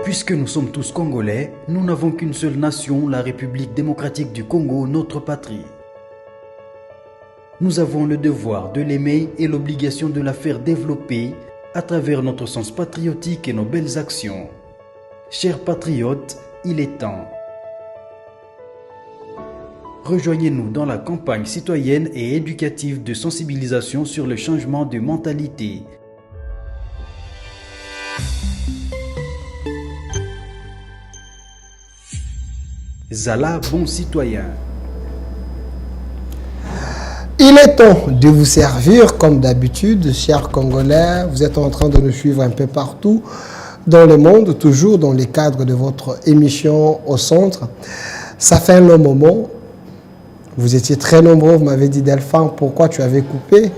Puisque nous sommes tous Congolais, nous n'avons qu'une seule nation, la République démocratique du Congo, notre patrie. Nous avons le devoir de l'aimer et l'obligation de la faire développer à travers notre sens patriotique et nos belles actions. Chers patriotes, il est temps. Rejoignez-nous dans la campagne citoyenne et éducative de sensibilisation sur le changement de mentalité. Zala, bon citoyen. Il est temps de vous servir comme d'habitude, chers Congolais. Vous êtes en train de nous suivre un peu partout dans le monde, toujours dans le cadre de votre émission au centre. Ça fait un long moment. Vous étiez très nombreux, vous m'avez dit, Delphin, pourquoi tu avais coupé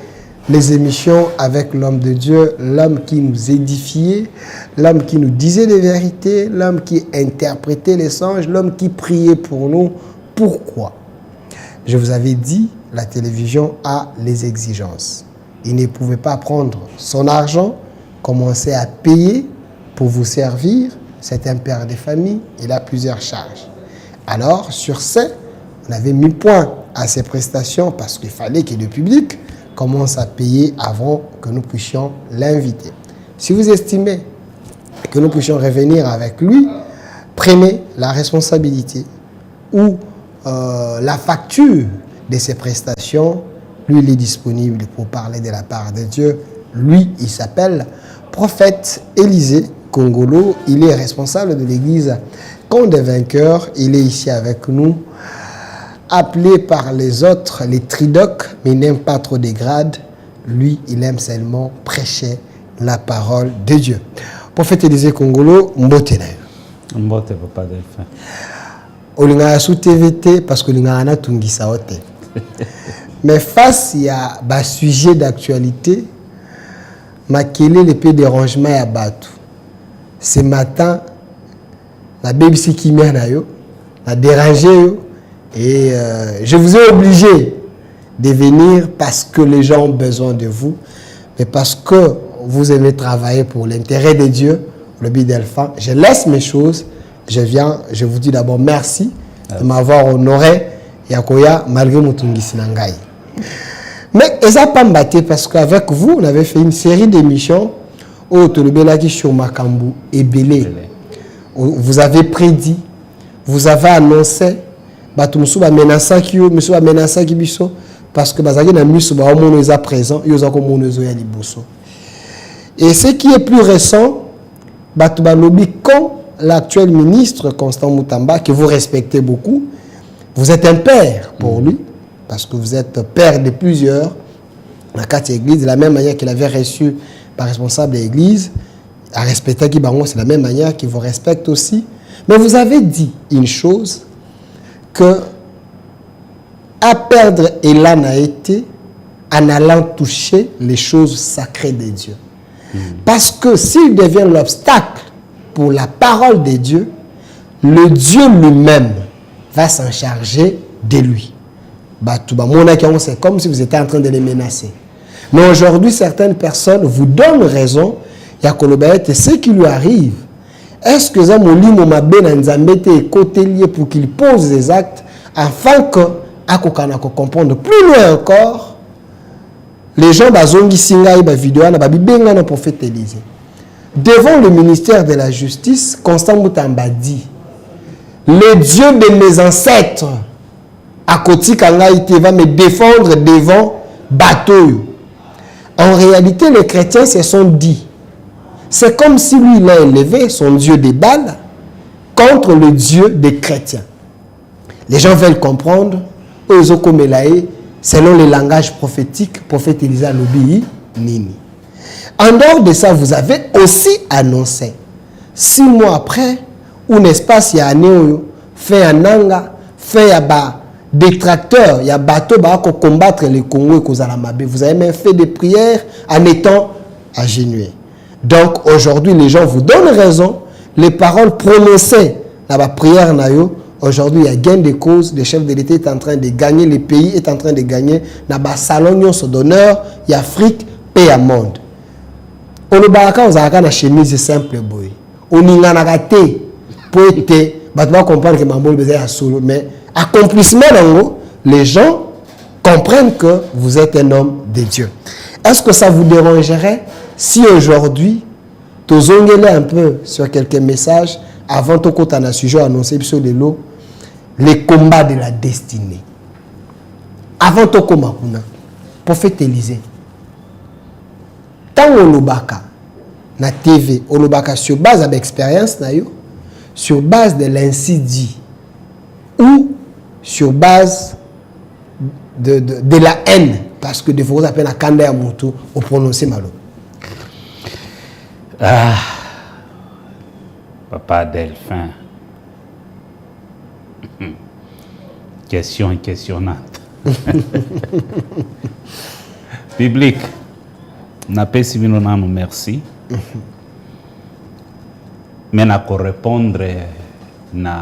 les émissions avec l'homme de Dieu, l'homme qui nous édifiait, l'homme qui nous disait les vérités, l'homme qui interprétait les songes, l'homme qui priait pour nous. Pourquoi? Je vous avais dit, la télévision a les exigences. Il ne pouvait pas prendre son argent, commencer à payer pour vous servir. C'est un père de famille, il a plusieurs charges. Alors, sur ce, on avait mis point à ces prestations parce qu'il fallait que le public commence à payer avant que nous puissions l'inviter. Si vous estimez que nous puissions revenir avec lui, prenez la responsabilité ou la facture de ces prestations. Lui, il est disponible pour parler de la part de Dieu. Lui, il s'appelle Prophète Élisée Kongolo. Il est responsable de l'église Camp des Vainqueurs. Il est ici avec nous, appelé par les autres, les tridocs, mais il n'aime pas trop des grades. Lui, il aime seulement prêcher la parole de Dieu. Prophète Élisée Kongolo, mbote na yo. Mbote papa Delphin. Olinga sous TVT parce que olinga na tungisa ote. Mais face à un sujet d'actualité, quel est le peu dérangement à battre. Ce matin, la BBC qui m'a dérangé et je vous ai obligé de venir parce que les gens ont besoin de vous, mais parce que vous aimez travailler pour l'intérêt de Dieu, le Delphin. Je laisse mes choses, je viens, je vous dis d'abord merci de m'avoir honoré. Yakoya malgré Mutungisi Nangai. Mais ça pas mbatté parce qu'avec vous, on avait fait une série d'émissions au Tolobelaki sur Makambu et Belé. Vous avez prédit, vous avez annoncé, Batumusu ba menasa ki yo, musu ba menasa ki biso parce que bazaki na musu ba omono eza présent, yo za ko mono zo ya liboso. Et ce qui est plus récent, batu ba lobi quand l'actuel ministre Constant Mutamba que vous respectez beaucoup. Vous êtes un père pour lui, parce que vous êtes père de plusieurs, dans la carte église, de la même manière qu'il avait reçu par responsable de l'église, à respecter Kibango, c'est de la même manière qu'il vous respecte aussi. Mais vous avez dit une chose, que à perdre Elan a été en allant toucher les choses sacrées de Dieu. Parce que s'il devient l'obstacle pour la parole de Dieu, le Dieu lui-même va s'en charger de lui. C'est comme si vous étiez en train de les menacer. Mais aujourd'hui, certaines personnes vous donnent raison. Et ce qui lui arrive, est-ce que Zamoli Momabe Nzambete est côté lié pour qu'il pose des actes afin que, à comprendre plus loin encore, les gens bazongi singa ba vidéo na ba bibenga na prophète Élisée. Devant le ministère de la Justice, Constant Mutamba dit: le Dieu de mes ancêtres, à côté Kangaïté, va me défendre devant bateau. En réalité, les chrétiens se sont dit, c'est comme si lui, il a élevé son Dieu des Baals contre le Dieu des chrétiens. Les gens veulent comprendre, selon le langage prophétique, prophète Élisée Lobi Nini. En dehors de ça, vous avez aussi annoncé, 6 mois après, ou n'est-ce pas, il y a un an, fait un anga, fait un détracteur, il y a bateau pour combattre les Congos et Kozalamabe. Vous avez même fait des prières en étant agenouillé. Donc aujourd'hui, les gens vous donnent raison. Les paroles prononcées dans la prière, aujourd'hui, il y a gain de cause. Le chef de l'État est en train de gagner, le pays est en train de gagner. Dans le salon d'honneur, il y a Afrique, paix à monde. On a une chemise simple boy. on y a raté pour être bah comprendre que Mambo besoin solo mais accomplissement les gens comprennent que vous êtes un homme de Dieu. Est-ce que ça vous dérangerait si aujourd'hui tu zongles un peu sur quelques messages avant de côté un sujet annoncé sur les combats de la destinée avant de commencer prophète Élisée tant on lobaka na TV on lobaka sur base d'expérience na yo sur base de l'ainsi dit ou sur base de la haine parce que de vous appelle à Kanda ya Moutou au prononcer malo. Ah, Papa Delphin. Question questionnante. Public, n'a pas si nous merci. Mais n'a qu'à répondre na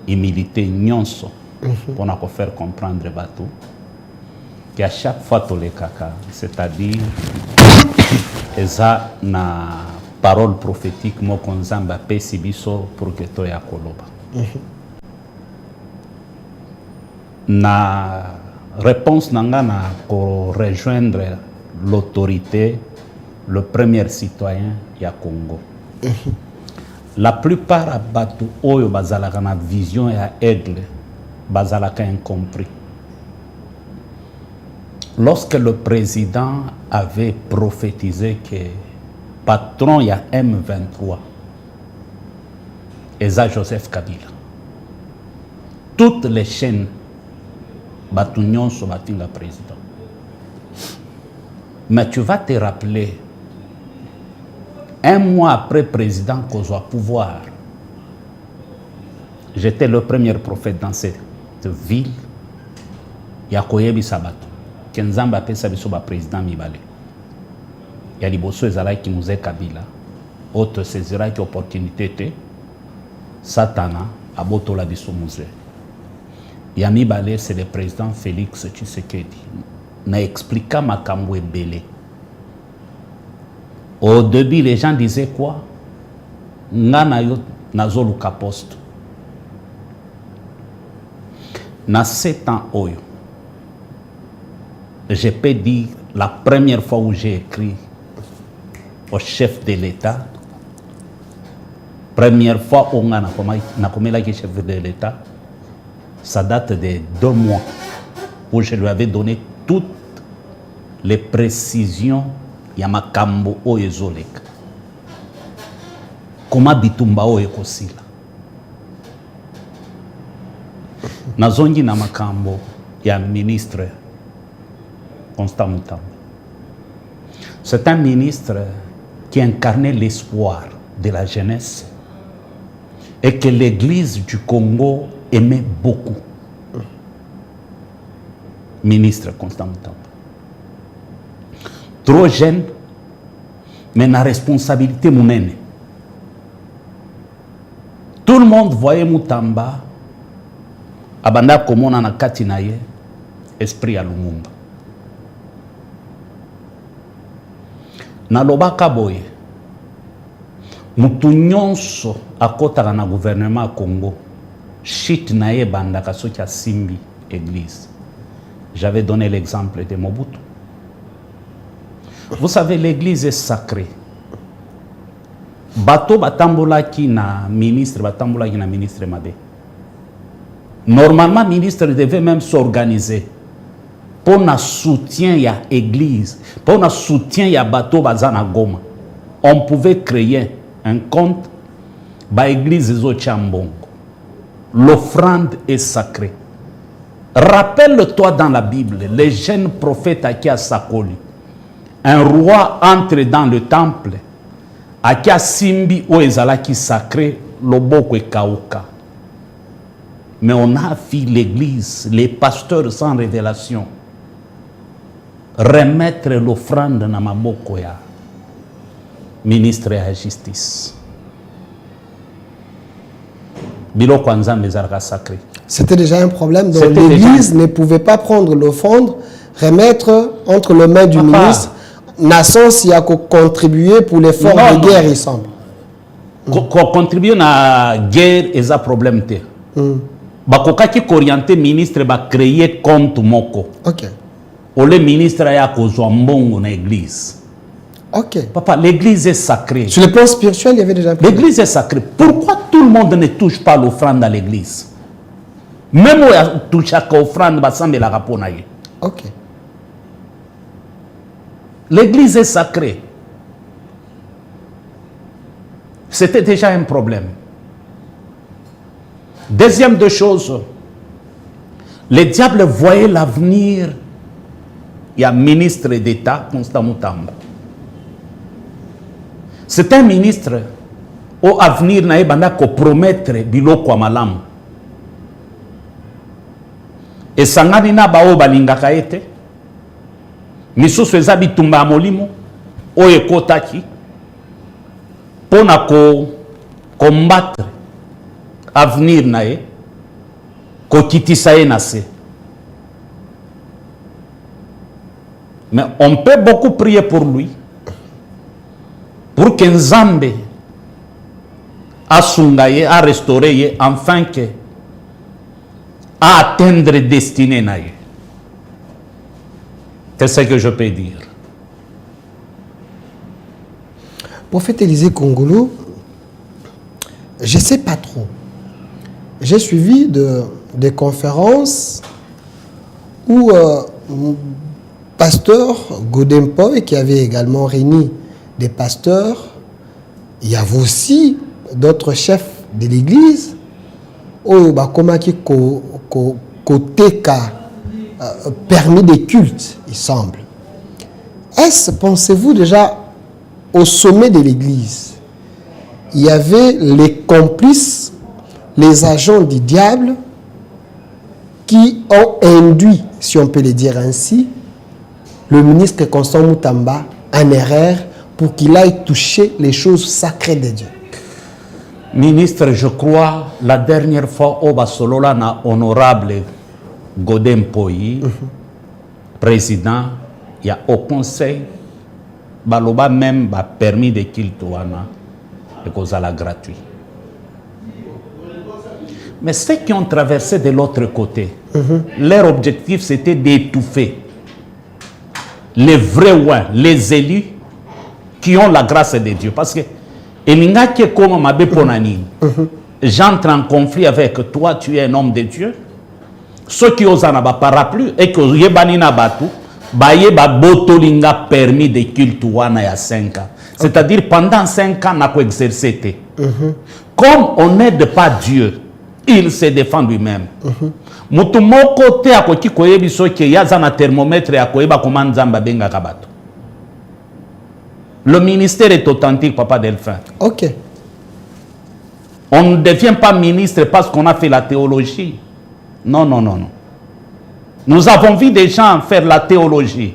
humilité nyonso pour nous faire comprendre bateau qu'à chaque fois tous les caca, c'est-à-dire eza na parole prophétique mo konzamba pesi biso pour que to ya koloba. Na réponse nanga na ko rejoindre l'autorité, le premier citoyen ya Congo. La plupart à batu oyo bazalaka na vision ya aigle bazalaka incompris. Lorsque le président avait prophétisé que patron ya M23 eza Joseph Kabila, toutes les chaînes batu nyonso batinga président. Mais tu vas te rappeler, un mois après président kozwa pouvoir, j'étais le premier prophète dans cette ville. Yakoyebi Sabato. Kenzamba apesa biso ba président mibale. Ya liboso ezala ki muze Kabila. Autre saisira ki opportunité te. Satana abotola biso muze. Ya mibale c'est le président Félix Tshisekedi. Na expliqué makambo ebele. Au début, les gens disaient quoi? Ngana yo nazoluka poste. Na 7 ans oyo. Je peux dire la première fois où j'ai écrit au chef de l'État, première fois où on a chef de l'État, ça date de 2 mois où je lui avais donné toutes les précisions ya makambo oyo ezoleka. Comment bitumba oyo ekosila. Nazongi na makambo ya ministre Constant Mutamba. C'est un ministre qui incarnait l'espoir de la jeunesse et que l'Église du Congo aimait beaucoup. Ministre Constant Mutamba. Trop jeune, mais la responsabilité mounene. Tout le monde voyait Mutamba, abanda komona na kati na ye, esprit ya Lumumba. Na lobaka boye, mutu nyonso akotaka na gouvernement Congo, shit na ye bandaka soki asimbi église. J'avais donné l'exemple de Mobutu. Vous savez, l'église est sacrée. Bato batambola ki na ministre Mabé. Normalement, le ministre devait même s'organiser pour un soutien à l'église, pour un soutien à bateau bazana Goma. On pouvait créer un compte ba église Zochambongo. L'offrande est sacrée. Rappelle-toi dans la Bible, les jeunes prophètes Akia Sakoli. Un roi entre dans le temple. Akia Simbi Oezala qui sacré, Loboko et Kauka. Mais on a vu l'église, les pasteurs sans révélation, remettre l'offrande na maboko ya ministre de la justice. Biloko Nzambe ezalaka sacré. C'était déjà un problème. Donc l'église ne pouvait pas prendre l'offrande, remettre entre les mains du ministre. Nation s'y a contribué pour l'effort de guerre, il semble. contribuer à la guerre et à problème. Bakokaki orienté ministre ba créer compte moko. Ok. Ou le ministre a kozwa mbongo na église. Ok. Papa, l'église est sacrée. Sur le plan spirituel, il y avait déjà un problème. L'église est sacrée. Pourquoi tout le monde ne touche pas l'offrande à l'église? Même où il touche à l'offrande, il y a rapport. Ok. L'église est sacrée. C'était déjà un problème. Deuxième de choses, le diable voyait l'avenir. Il y a un ministre d'État, Constant Mutamba. C'est un ministre au avenir na ebanda ko promettre biloko malamu. Et sangani na bao balingaka ete misusu eza bitumba molimo oyo ekotaki pona ko combattre avenir na ye ko kitisa ye na se. Mais on peut beaucoup prier pour lui, pour que Nzambe a sungaye, a restauré, enfin que à atteindre destinée na ye. C'est ce que je peux dire. Prophète Élisée Kongolo, je ne sais pas trop. J'ai suivi des conférences où pasteur Godempoy, qui avait également réuni des pasteurs, il y avait aussi d'autres chefs de l'église, où Bakomaki côté permis de culte, il semble. Est-ce, pensez-vous déjà, au sommet de l'église, il y avait les complices, les agents du diable qui ont induit, si on peut le dire ainsi, le ministre Constant Mutamba en erreur pour qu'il aille toucher les choses sacrées de Dieu? Ministre, je crois, la dernière fois, au Basolola, na honorable Godempoy, président, il y a au conseil, Baloba même a permis de Kiltouana et cause à la gratuit. Mais ceux qui ont traversé de l'autre côté, leur objectif c'était d'étouffer les vrais ouins, les élus qui ont la grâce de Dieu. Parce que j'entre en conflit avec toi, tu es un homme de Dieu. Ceux qui osent en parapluie et que Yebanina Batu, Bayeba Botolinga permis de culte il y a 5 ans. C'est-à-dire pendant 5 ans, on a exercé. Comme on n'aide pas Dieu, il se défend lui-même. Mutumoko te akoki koyebi soki yaza na thermomètre ya koyeba comment Nzamba benga kabato. Le ministère est authentique, Papa Delphin. Ok. On ne devient pas ministre parce qu'on a fait la théologie. Non, non, non, non. Nous avons vu des gens faire la théologie,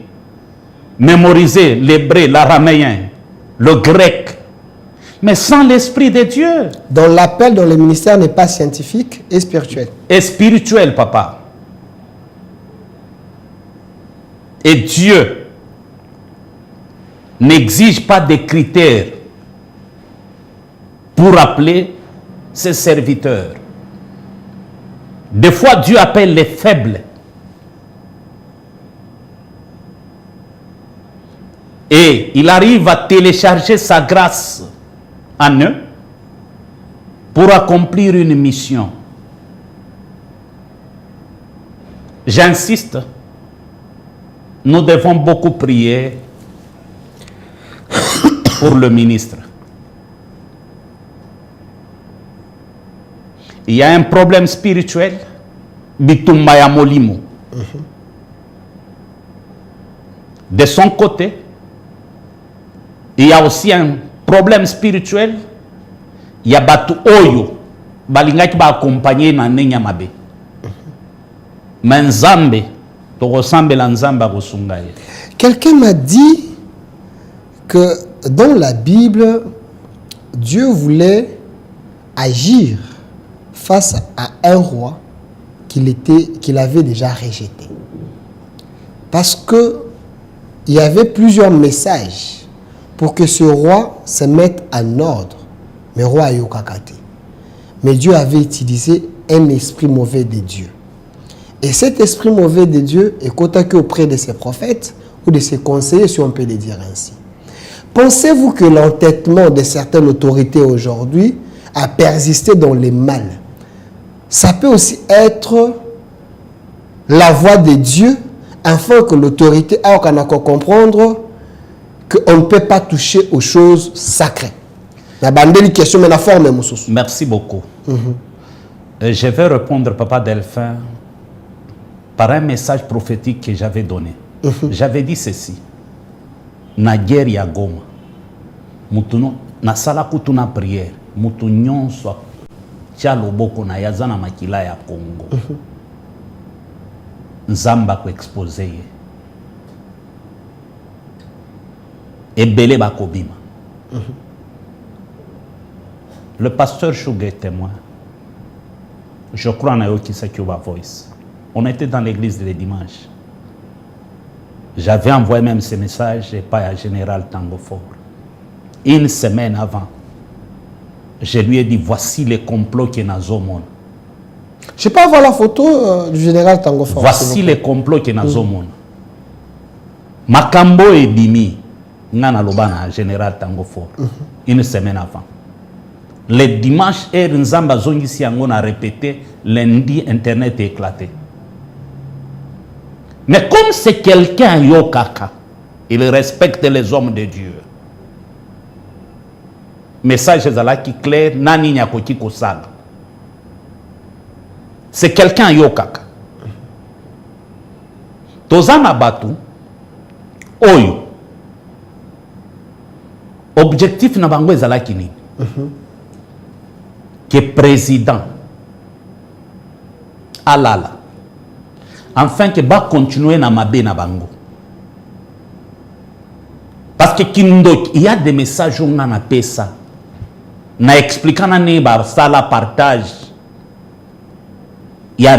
mémoriser l'hébreu, l'araméen, le grec, mais sans l'Esprit de Dieu. Donc l'appel dans le ministère n'est pas scientifique et spirituel. Et spirituel, Papa. Et Dieu n'exige pas des critères pour appeler ses serviteurs. Des fois, Dieu appelle les faibles. Et il arrive à télécharger sa grâce en eux pour accomplir une mission. J'insiste, nous devons beaucoup prier pour le ministre. Il y a un problème spirituel, Bitumbaya Molimo. De son côté, il y a aussi un problème spirituel. Il y a Batu Oyo, Balinga qui va accompagner na Nenya Mabe. Mais Nzambe, to ressemble à Nzamba Rosungaye. Quelqu'un m'a dit que dans la Bible, Dieu voulait agir face à un roi qu'il avait déjà rejeté. Parce que il y avait plusieurs messages pour que ce roi se mette en ordre Mais roi ayokakate. Mais Dieu avait utilisé un esprit mauvais de Dieu. Et cet esprit mauvais de Dieu est contacté auprès de ses prophètes ou de ses conseillers, si on peut le dire ainsi. Pensez-vous que l'entêtement de certaines autorités aujourd'hui a persisté dans le mal? Ça peut aussi être la voix de Dieu afin que l'autorité a comprendre qu'on ne peut pas toucher aux choses sacrées. Merci beaucoup. Je vais répondre, Papa Delphin, par un message prophétique que j'avais donné. J'avais dit ceci. Na guerre ya Goma. Mutuno na sala kutuna prière. Mutu nyonso tia loboko na yazana makila ya Congo. Nzamba ko expose ye. Ebele bakobima. Le pasteur Chougué est témoin. Je crois en Ayo Kisakuba Voice. On était dans l'église le dimanche. J'avais envoyé même ce message et pas à Général Tangofor. Une semaine avant, je lui ai dit, voici les complots qui sont dans le monde. Je peux avoir la photo du Général Tangofor. Voici les complots qui sont dans le monde. Makambo et Bimi, Nana Lobana, Général Tangofor, une semaine avant. Le dimanche, Nzamba Zongisi Angon a répété, lundi, Internet est éclaté. Mais comme c'est quelqu'un yokaka, il respecte les hommes de Dieu. Message qui clair, nani nyakoti kosala. C'est quelqu'un yokaka. Tozana batu, oyo. Objectif na bango ezalaki nini? Que président alala. Enfin que va continuer na mabe na bango. Parce que kindok, il y a des messages où on a pesa. Na expliquant na ne ba sala partage. Il y a